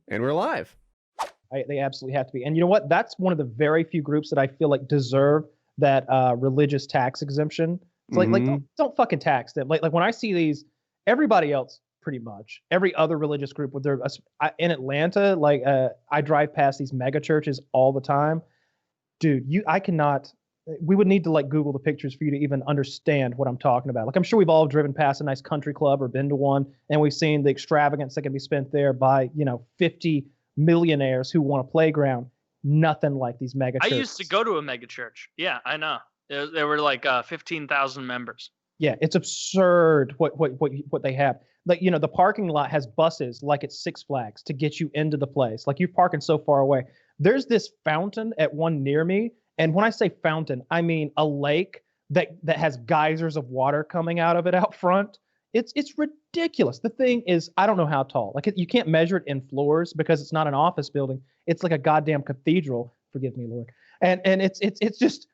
And we're live. They absolutely have to be. And you know what? That's one of the very few groups that I feel like deserve that religious tax exemption. It's like don't fucking tax them. Like when I see these, everybody else pretty much every other religious group with their in Atlanta, like I drive past these mega churches all the time, dude. I cannot. We would need to like Google the pictures for you to even understand what I'm talking about. Like I'm sure we've all driven past a nice country club or been to one, and we've seen the extravagance that can be spent there by 50 millionaires who want a playground. Nothing like these mega churches. I used to go to a mega church. Yeah, I know. There were like 15,000 members. Yeah, it's absurd what they have. Like, the parking lot has buses like it's Six Flags to get you into the place. Like you're parking so far away. There's this fountain at one near me. And when I say fountain, I mean a lake that has geysers of water coming out of it out front. It's ridiculous. The thing is, I don't know how tall. Like you can't measure it in floors because it's not an office building. It's like a goddamn cathedral. Forgive me, Lord. And it's just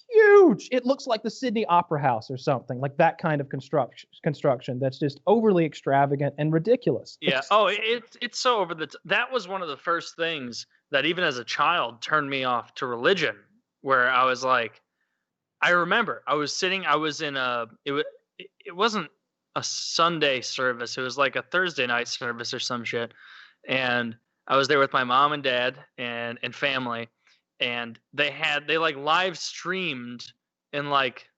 huge. It looks like the Sydney Opera House or something, like that kind of construction that's just overly extravagant and ridiculous. Yeah. It's so over the that was one of the first things that even as a child turned me off to religion, where I was like, I remember I was in it wasn't a Sunday service. It was like a Thursday night service or some shit. And I was there with my mom and dad and family. And they like live streamed and like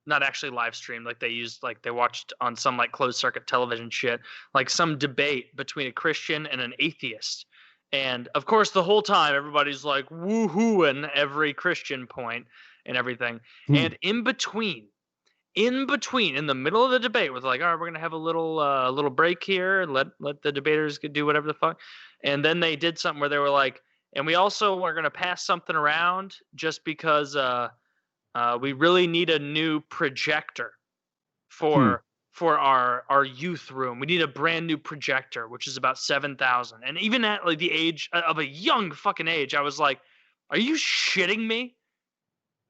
not actually live streamed, like they watched on some like closed circuit television shit, like some debate between a Christian and an atheist. And of course the whole time everybody's like woohooing every Christian point and everything. And in between, in the middle of the debate was like, all right, we're gonna have a little break here and let the debaters do whatever the fuck. And then they did something where they were like, and we also are gonna pass something around just because we really need a new projector for our youth room. We need a brand new projector, which is about $7,000. And even at like the age of a young fucking age, I was like, are you shitting me?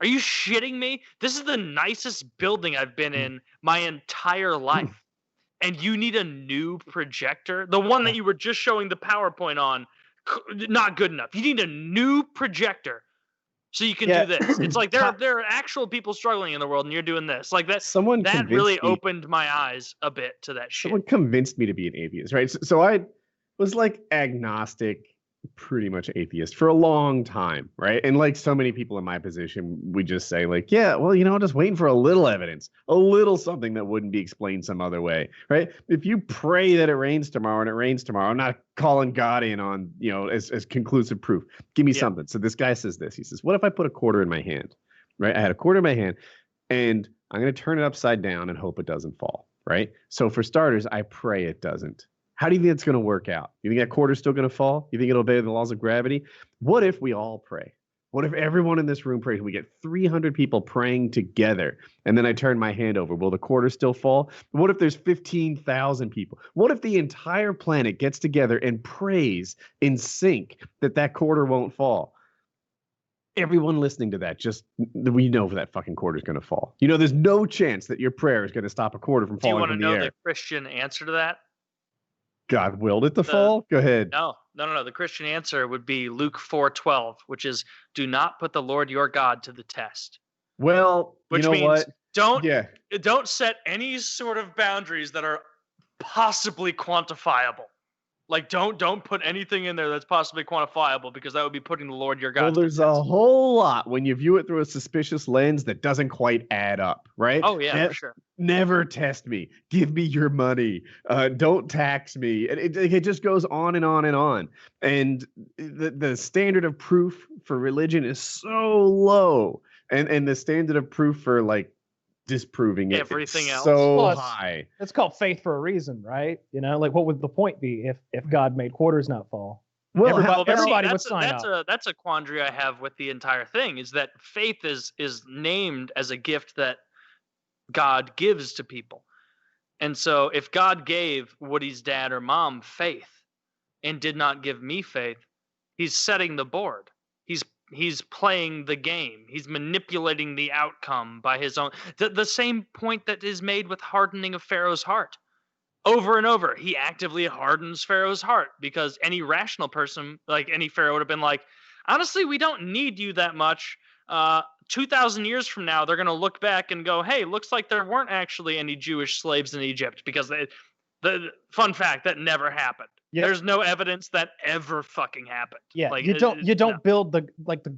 Are you shitting me? This is the nicest building I've been in my entire life. And you need a new projector? The one that you were just showing the PowerPoint on, not good enough. You need a new projector so you can do this. It's like there are actual people struggling in the world and you're doing this. Like that really opened my eyes a bit to that shit. Someone convinced me to be an atheist, right? So I was like agnostic, pretty much atheist for a long time, right? And like so many people in my position, we just say like, yeah, well, just waiting for a little evidence, a little something that wouldn't be explained some other way, right? If you pray that it rains tomorrow and it rains tomorrow, I'm not calling God in on, as conclusive proof. Give me something. So this guy says this. He says, what if I put a quarter in my hand, right? I had a quarter in my hand and I'm going to turn it upside down and hope it doesn't fall, right? So for starters, I pray it doesn't. How do you think it's going to work out? You think that quarter's still going to fall? You think it'll obey the laws of gravity? What if we all pray? What if everyone in this room prays? We get 300 people praying together, and then I turn my hand over. Will the quarter still fall? What if there's 15,000 people? What if the entire planet gets together and prays in sync that quarter won't fall? Everyone listening to that, we know that fucking quarter is going to fall. There's no chance that your prayer is going to stop a quarter from falling from the air. Do you want to know the Christian answer to that? God willed it to fall? Go ahead. No. The Christian answer would be Luke 4:12, which is, do not put the Lord your God to the test. Well, which you know means what? Don't set any sort of boundaries that are possibly quantifiable. Like don't put anything in there that's possibly quantifiable, because that would be putting the Lord your God. Well, there's a whole lot when you view it through a suspicious lens that doesn't quite add up, right? Oh yeah, for sure. Never test me. Give me your money. Don't tax me. It just goes on and on and on. And the standard of proof for religion is so low, and the standard of proof for like disproving everything else so high. It's called faith for a reason, right? Like what would the point be if God made quarters not fall? Well, everybody would sign up. That's a quandary I have with the entire thing, is that faith is named as a gift that God gives to people. And so if God gave Woody's dad or mom faith and did not give me faith, he's setting the board. He's playing the game. He's manipulating the outcome by his own. The same point that is made with hardening of Pharaoh's heart. over and over, he actively hardens Pharaoh's heart, because any rational person, like any Pharaoh, would have been like, honestly, we don't need you that much. 2,000 years from now, they're going to look back and go, hey, looks like there weren't actually any Jewish slaves in Egypt, because the fun fact, that never happened. Yep. There's no evidence that ever fucking happened. Yeah, like, you don't no. build the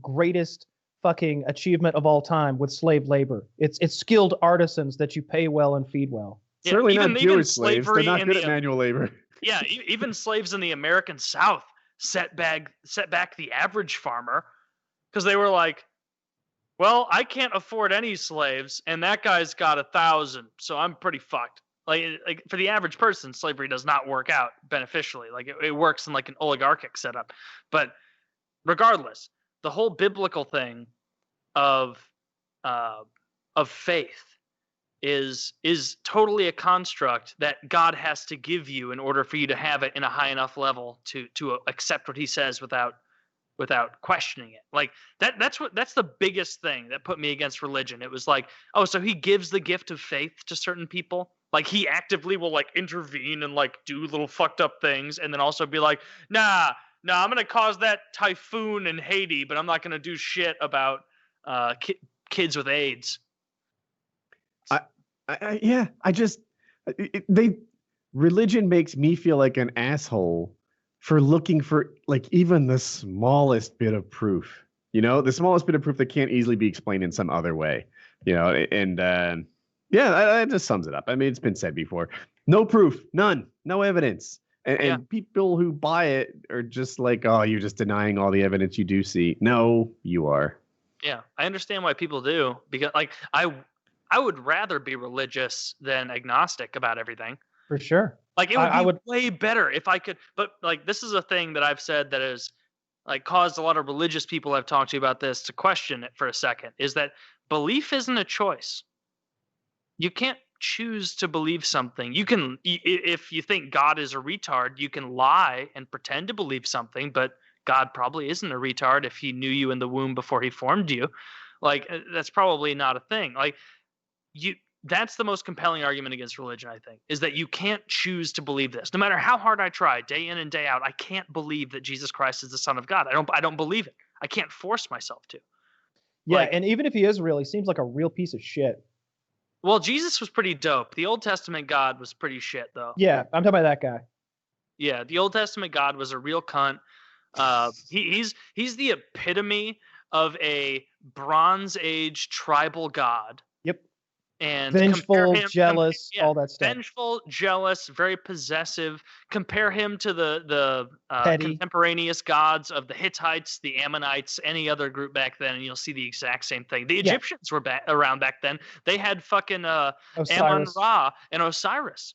greatest fucking achievement of all time with slave labor. It's skilled artisans that you pay well and feed well. Yeah, Certainly even not Jewish slaves. They're slavery not in good the- at manual labor. Yeah, even slaves in the American South set back the average farmer, because they were like, well, I can't afford any slaves, and that guy's got 1,000, so I'm pretty fucked. Like for the average person, slavery does not work out beneficially. Like it works in like an oligarchic setup. But regardless, the whole biblical thing of faith is totally a construct that God has to give you in order for you to have it in a high enough level to accept what he says without questioning it. Like that's the biggest thing that put me against religion. It was like, oh, so he gives the gift of faith to certain people. Like he actively will like intervene and like do little fucked up things, and then also be like, nah, I'm gonna cause that typhoon in Haiti, but I'm not gonna do shit about kids with AIDS. Religion makes me feel like an asshole for looking for like even the smallest bit of proof, the smallest bit of proof that can't easily be explained in some other way, and that just sums it up. I mean, it's been said before, no proof, none, no evidence. And people who buy it are just like, oh, you're just denying all the evidence you do see. No, you are. Yeah, I understand why people do, because like I would rather be religious than agnostic about everything. For sure. Like it would be way better if I could, but like this is a thing that I've said that has like caused a lot of religious people I've talked to about this to question it for a second, is that belief isn't a choice. You can't choose to believe something. You can, if you think God is a retard, you can lie and pretend to believe something, but God probably isn't a retard if he knew you in the womb before he formed you. Like that's probably not a thing. Like that's the most compelling argument against religion, I think, is that you can't choose to believe this. No matter how hard I try, day in and day out, I can't believe that Jesus Christ is the Son of God. I don't believe it. I can't force myself to. Yeah, and even if he is real, he seems like a real piece of shit. Well, Jesus was pretty dope. The Old Testament God was pretty shit, though. Yeah, I'm talking about that guy. Yeah, the Old Testament God was a real cunt. He's the epitome of a Bronze Age tribal god. Yep. And vengeful, jealous, all that stuff. Vengeful, jealous, very possessive. Compare him to the contemporaneous gods of the Hittites, the Ammonites, any other group back then, and you'll see the exact same thing. The Egyptians were around back then. They had fucking Ammon-Ra and Osiris.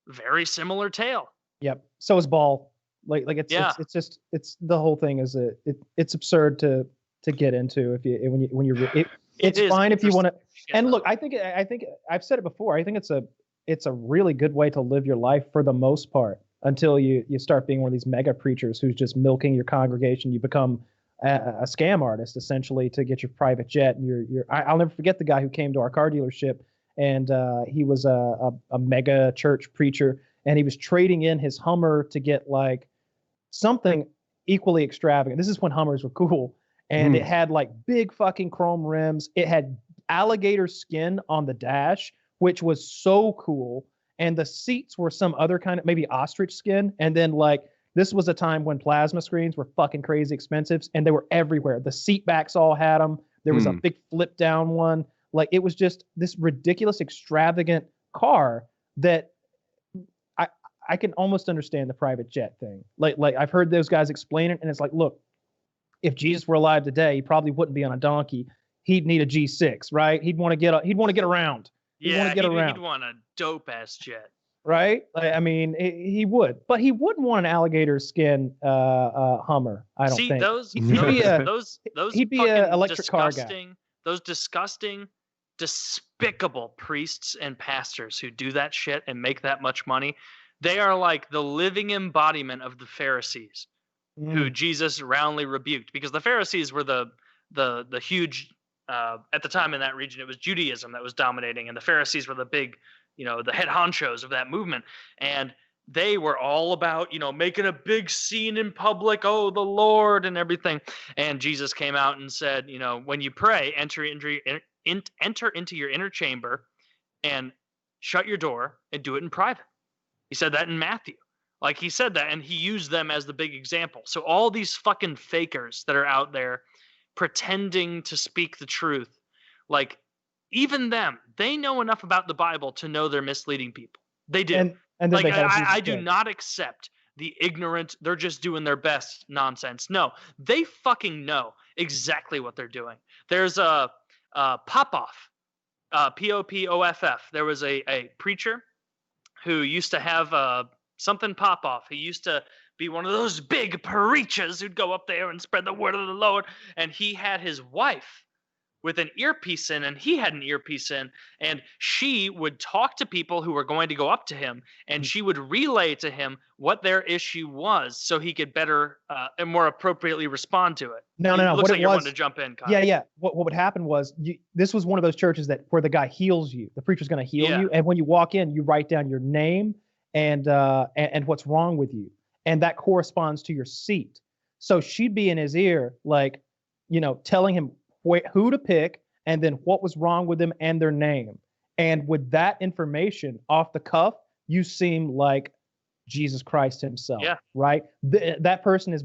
Very similar tale. Yep. So is Baal. Like it's just the whole thing is it's absurd to get into when you're it's fine if you want to. And look, I think I've said it before. I think it's a really good way to live your life for the most part until you start being one of these mega preachers who's just milking your congregation. You become a scam artist essentially to get your private jet. And I'll never forget the guy who came to our car dealership, and he was a mega church preacher, and he was trading in his Hummer to get like something equally extravagant. This is when Hummers were cool. And it had like big fucking chrome rims. It had alligator skin on the dash, which was so cool. And the seats were some other kind of maybe ostrich skin. And then like this was a time when plasma screens were fucking crazy expensive, and they were everywhere. The seat backs all had them. There was a big flip down one. Like it was just this ridiculous, extravagant car that I can almost understand the private jet thing. Like I've heard those guys explain it, and it's like, look, if Jesus were alive today, he probably wouldn't be on a donkey. He'd need a G6, right? He'd want to get around. He'd want a dope ass jet, right? I mean, he would, but he wouldn't want an alligator skin Hummer. I don't think. He'd be an electric car guy. Those disgusting, despicable priests and pastors who do that shit and make that much money, they are like the living embodiment of the Pharisees. Who Jesus roundly rebuked, because the Pharisees were the huge at the time in that region. It was Judaism that was dominating, and the Pharisees were the big the head honchos of that movement, and they were all about, making a big scene in public, oh, the Lord and everything. And Jesus came out and said, when you pray, enter into your inner chamber and shut your door and do it in private. He said that in Matthew. Like, he said that, and he used them as the big example. So all these fucking fakers that are out there pretending to speak the truth, like, even them, they know enough about the Bible to know they're misleading people. They do. And like, I do not accept the ignorant, they're just doing their best nonsense. No, they fucking know exactly what they're doing. There's a Popoff, P-O-P-O-F-F. There was a preacher who used to have something pop off. He used to be one of those big preachers who'd go up there and spread the word of the Lord. And he had his wife with an earpiece in, and he had an earpiece in, and she would talk to people who were going to go up to him, and she would relay to him what their issue was so he could better and more appropriately respond to it. No. It looks what like it you're was, wanting to jump in, Kyle. Yeah. What would happen was this was one of those churches where the guy heals you. The preacher's going to heal you, and when you walk in, you write down your name and what's wrong with you, and that corresponds to your seat. So she'd be in his ear, like, telling him who to pick, and then what was wrong with them and their name. And with that information off the cuff, you seem like Jesus Christ himself, right? That person is,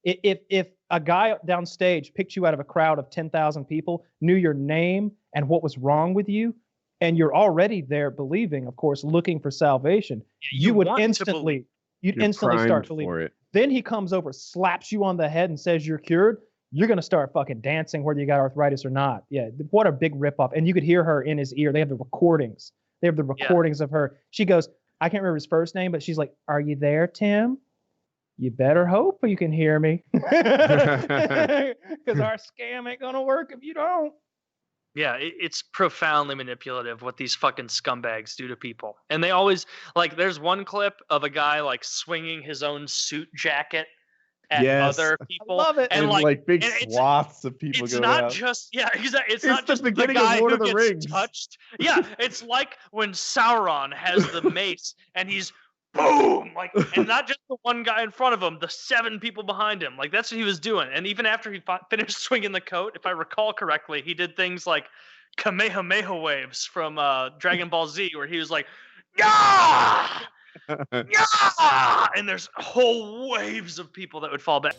if a guy downstage picked you out of a crowd of 10,000 people, knew your name and what was wrong with you, and you're already there believing, of course, looking for salvation, you'd instantly start believing. Then he comes over, slaps you on the head and says you're cured. You're going to start fucking dancing whether you got arthritis or not. Yeah, what a big ripoff. And you could hear her in his ear. They have the recordings. Of her. She goes, I can't remember his first name, but she's like, are you there, Tim? You better hope you can hear me. Because our scam ain't going to work if you don't. Yeah, it's profoundly manipulative what these fucking scumbags do to people. And they always, like, there's one clip of a guy, like, swinging his own suit jacket at other people. I love it. And like big swaths of people it's go not out. Just it's not the just the beginning guy of Lord who of the gets Rings. touched. Yeah, it's like when Sauron has the mace and he's boom, like, and not just the one guy in front of him, the 7 people behind him. Like, that's what he was doing. And even after he finished swinging the coat, if I recall correctly, he did things like Kamehameha waves from Dragon Ball Z, where he was like, yeah! Yeah! And there's whole waves of people that would fall back.